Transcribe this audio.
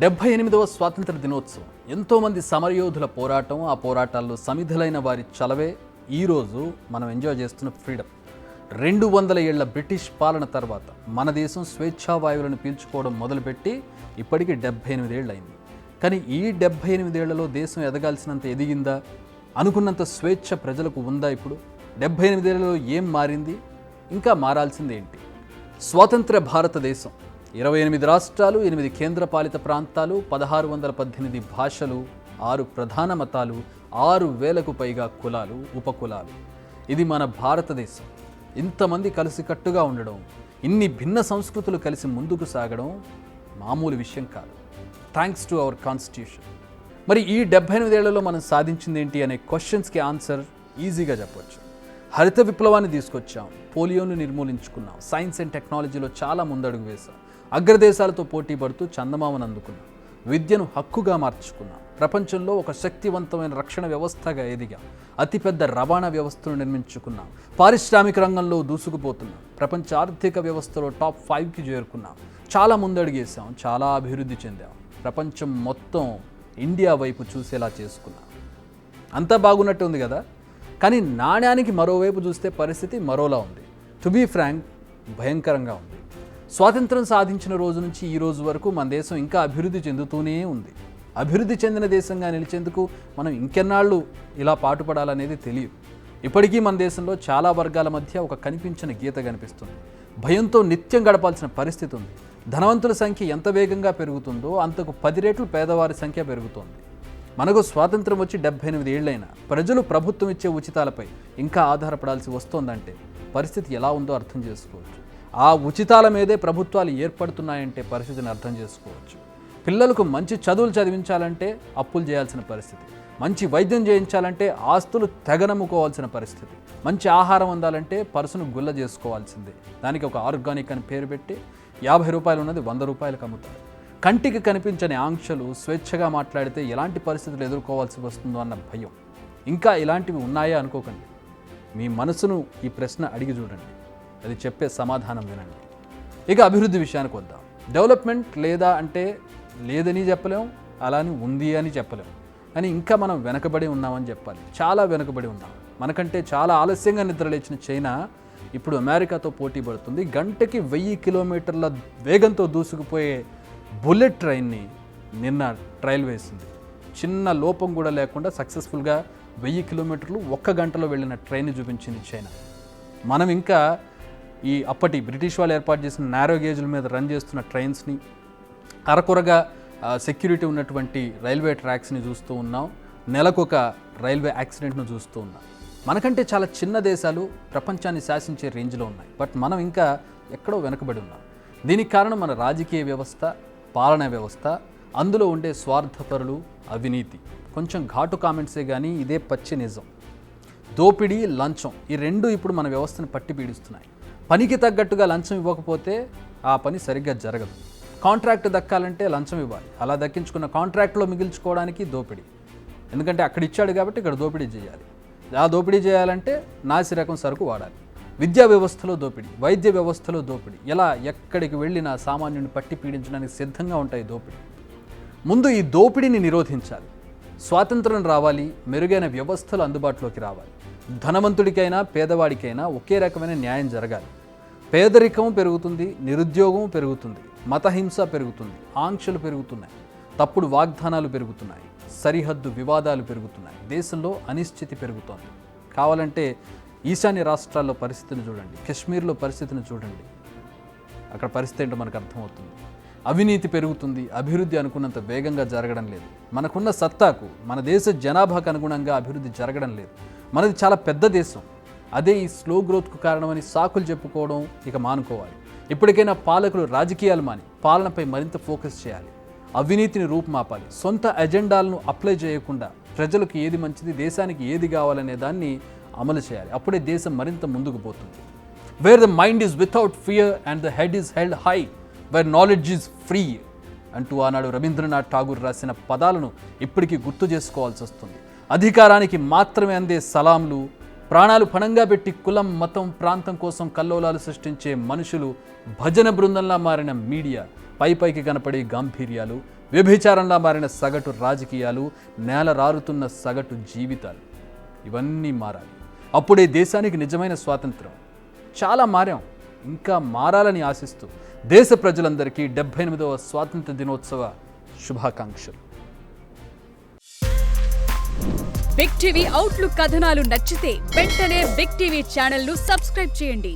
78వ స్వాతంత్ర దినోత్సవం ఎంతోమంది సమరయోధుల పోరాటం, ఆ పోరాటాల్లో సమిధులైన వారి చలవే ఈరోజు మనం ఎంజాయ్ చేస్తున్న ఫ్రీడమ్. 200 ఏళ్ల బ్రిటిష్ పాలన తర్వాత మన దేశం స్వేచ్ఛావాయువులను పీల్చుకోవడం మొదలుపెట్టి ఇప్పటికీ 78 ఏళ్ళు అయింది. కానీ ఈ 78 ఏళ్లలో దేశం ఎదగాల్సినంత ఎదిగిందా? అనుకున్నంత స్వేచ్ఛ ప్రజలకు ఉందా? ఇప్పుడు 78 ఏళ్లలో ఏం మారింది? ఇంకా మారాల్సింది ఏంటి? స్వాతంత్ర భారతదేశం 28 రాష్ట్రాలు, 8 కేంద్రపాలిత ప్రాంతాలు, 1618 భాషలు, 6 ప్రధాన మతాలు, 6000కు పైగా కులాలు, ఉపకులాలు. ఇది మన భారతదేశం. ఇంతమంది కలిసికట్టుగా ఉండడం, ఇన్ని భిన్న సంస్కృతులు కలిసి ముందుకు సాగడం మామూలు విషయం కాదు. Thanks to our constitution. మరి ఈ 78 ఏళ్లలో మనం సాధించింది ఏంటి అనే క్వశ్చన్స్కి ఆన్సర్ ఈజీగా చెప్పవచ్చు. హరిత విప్లవాన్ని తీసుకొచ్చాం, పోలియోను నిర్మూలించుకున్నాం, సైన్స్ అండ్ టెక్నాలజీలో చాలా ముందడుగు వేశాం, అగ్రదేశాలతో పోటీ పడుతూ చందమామను అందుకున్నాం, విద్యను హక్కుగా మార్చుకున్నాం, ప్రపంచంలో ఒక శక్తివంతమైన రక్షణ వ్యవస్థగా ఎదిగాం, అతిపెద్ద రవాణా వ్యవస్థను నిర్మించుకున్నాం, పారిశ్రామిక రంగంలో దూసుకుపోతున్నాం, ప్రపంచ ఆర్థిక వ్యవస్థలో టాప్ 5కి చేరుకున్నాం, చాలా ముందడుగేసాం, చాలా అభివృద్ధి చెందాం, ప్రపంచం మొత్తం ఇండియా వైపు చూసేలా చేసుకున్నాం. అంతా బాగున్నట్టు ఉంది కదా. కానీ నాణ్యానికి మరోవైపు చూస్తే పరిస్థితి మరోలా ఉంది. టు బీ ఫ్రాంక్, భయంకరంగా ఉంది. స్వాతంత్రం సాధించిన రోజు నుంచి ఈ రోజు వరకు మన దేశం ఇంకా అభివృద్ధి చెందుతూనే ఉంది. అభివృద్ధి చెందిన దేశంగా నిలిచేందుకు మనం ఇంకెన్నాళ్ళు ఇలా పాటుపడాలనేది తెలియదు. ఇప్పటికీ మన దేశంలో చాలా వర్గాల మధ్య ఒక కనిపించని గీత కనిపిస్తుంది. భయంతో నిత్యం గడపాల్సిన పరిస్థితి ఉంది. ధనవంతుల సంఖ్య ఎంత వేగంగా పెరుగుతుందో అంతకు 10 రెట్లు పేదవారి సంఖ్య పెరుగుతోంది. మనకు స్వాతంత్రం వచ్చి 78 ఏళ్లైనా ప్రజలు ప్రభుత్వం ఇచ్చే ఉచితాలపై ఇంకా ఆధారపడాల్సి వస్తోందంటే పరిస్థితి ఎలా ఉందో అర్థం చేసుకోవచ్చు. ఆ ఉచితాల మీదే ప్రభుత్వాలు ఏర్పడుతున్నాయంటే పరిస్థితిని అర్థం చేసుకోవచ్చు. పిల్లలకు మంచి చదువులు చదివించాలంటే అప్పులు చేయాల్సిన పరిస్థితి, మంచి వైద్యం చేయించాలంటే ఆస్తులు తెగనమ్ముకోవాల్సిన పరిస్థితి, మంచి ఆహారం అందాలంటే పర్సును గుల్ల చేసుకోవాల్సిందే. దానికి ఒక ఆర్గానిక్ అని పేరు పెట్టి 50 రూపాయలు ఉన్నది 100 రూపాయలకు అమ్ముతారు. కంటికి కనిపించని ఆంక్షలు, స్వేచ్ఛగా మాట్లాడితే ఎలాంటి పరిస్థితులు ఎదుర్కోవాల్సి వస్తుందో అన్న భయం. ఇంకా ఇలాంటివి ఉన్నాయా అనుకోకండి. మీ మనసును ఈ ప్రశ్న అడిగి చూడండి, అది చెప్పే సమాధానం వినండి. ఇక అభివృద్ధి విషయానికి వద్దాం. డెవలప్మెంట్ లేదా అంటే లేదని చెప్పలేం, అలాని ఉంది అని చెప్పలేం. కానీ ఇంకా మనం వెనకబడి ఉన్నామని చెప్పాలి. చాలా వెనకబడి ఉన్నాం. మనకంటే చాలా ఆలస్యంగా నిద్రలేచిన చైనా ఇప్పుడు అమెరికాతో పోటీ పడుతుంది. గంటకి 1000 కిలోమీటర్ల వేగంతో దూసుకుపోయే బుల్లెట్ ట్రైన్ని నిన్న ట్రయల్ వేసింది. చిన్న లోపం కూడా లేకుండా సక్సెస్ఫుల్గా 1000 కిలోమీటర్లు 1 గంటలో వెళ్ళిన ట్రైన్ చూపించింది చైనా. మనం ఇంకా ఈ అప్పటి బ్రిటిష్ వాళ్ళు ఏర్పాటు చేసిన నారో గేజ్ల మీద రన్ చేస్తున్న ట్రైన్స్ని, అరకొరగా సెక్యూరిటీ ఉన్నటువంటి రైల్వే ట్రాక్స్ని చూస్తూ ఉన్నాం. నెలకొక రైల్వే యాక్సిడెంట్ను చూస్తూ ఉన్నాం. మనకంటే చాలా చిన్న దేశాలు ప్రపంచాన్ని శాసించే రేంజ్లో ఉన్నాయి. బట్ మనం ఇంకా ఎక్కడో వెనకబడి ఉన్నాం. దీనికి కారణం మన రాజకీయ వ్యవస్థ, పాలనా వ్యవస్థ, అందులో ఉండే స్వార్థపరులు, అవినీతి. కొంచెం ఘాటు కామెంట్సే కానీ ఇదే పచ్చి నిజం. దోపిడీ, లంచం, ఈ రెండు ఇప్పుడు మన వ్యవస్థను పట్టి పీడిస్తున్నాయి. పనికి తగ్గట్టుగా లంచం ఇవ్వకపోతే ఆ పని సరిగ్గా జరగదు. కాంట్రాక్ట్ దక్కాలంటే లంచం ఇవ్వాలి. అలా దక్కించుకున్న కాంట్రాక్ట్లో మిగిల్చుకోవడానికి దోపిడీ. ఎందుకంటే అక్కడ ఇచ్చాడు కాబట్టి ఇక్కడ దోపిడీ చేయాలి. ఆ దోపిడీ చేయాలంటే నాసి రకం సరుకు వాడాలి. విద్యా వ్యవస్థలో దోపిడీ, వైద్య వ్యవస్థలో దోపిడీ, ఎలా ఎక్కడికి వెళ్ళినా సామాన్యుని పట్టి పీడించడానికి సిద్ధంగా ఉంటాయి దోపిడీ. ముందు ఈ దోపిడీని నిరోధించాలి. స్వాతంత్రం రావాలి, మెరుగైన వ్యవస్థలు అందుబాటులోకి రావాలి. ధనవంతుడికైనా పేదవాడికైనా ఒకే రకమైన న్యాయం జరగాలి. పేదరికం పెరుగుతుంది, నిరుద్యోగం పెరుగుతుంది, మతహింస పెరుగుతుంది, ఆంక్షలు పెరుగుతున్నాయి, తప్పుడు వాగ్దానాలు పెరుగుతున్నాయి, సరిహద్దు వివాదాలు పెరుగుతున్నాయి, దేశంలో అనిశ్చితి పెరుగుతోంది. కావాలంటే ఈశాన్య రాష్ట్రాల్లో పరిస్థితిని చూడండి, కశ్మీర్లో పరిస్థితిని చూడండి, అక్కడ పరిస్థితి ఏంటో మనకు అర్థమవుతుంది. అవినీతి పెరుగుతుంది, అభివృద్ధి అనుకున్నంత వేగంగా జరగడం లేదు. మనకున్న సత్తాకు, మన దేశ జనాభాకు అనుగుణంగా అభివృద్ధి జరగడం లేదు. మనది చాలా పెద్ద దేశం. అదే ఈ స్లో గ్రోత్కు కారణమని సాకులు చెప్పుకోవడం ఇక మానుకోవాలి. ఇప్పటికైనా పాలకులు రాజకీయాలు మాని పాలనపై మరింత ఫోకస్ చేయాలి. అవినీతిని రూపుమాపాలి. సొంత ఎజెండాలను అప్లై చేయకుండా ప్రజలకు ఏది మంచిది, దేశానికి ఏది కావాలనే దాన్ని అమలు చేయాలి. అప్పుడే దేశం మరింత ముందుకు పోతుంది. Where the mind is without fear and the head is held high, where knowledge is free అంటూ ఆనాడు రవీంద్రనాథ్ ఠాగూర్ రాసిన పదాలను ఇప్పటికీ గుర్తు చేసుకోవాల్సి వస్తుంది. అధికారానికి మాత్రమే అందే సలాంలు, ప్రాణాలు పణంగా పెట్టి కులం, మతం, ప్రాంతం కోసం కల్లోలాలు సృష్టించే మనుషులు, భజన బృందంలా మారిన మీడియా, పైకి కనపడే గాంభీర్యాలు, వ్యభిచారంలా మారిన సగటు రాజకీయాలు, నేల రారుతున్న సగటు జీవితాలు ఇవన్నీ మారాలి. అప్పుడే దేశానికి నిజమైన స్వాతంత్రం. చాలా మారాం, ఇంకా మారాలని ఆశిస్తూ దేశ ప్రజలందరికీ 78వ స్వాతంత్ర దినోత్సవ శుభాకాంక్షలు. బిగ్ టీవీ అవుట్లుక్ కథనాలు నచ్చితే వెంటనే బిగ్ టీవీ ఛానల్ ను సబ్స్క్రైబ్ చేయండి.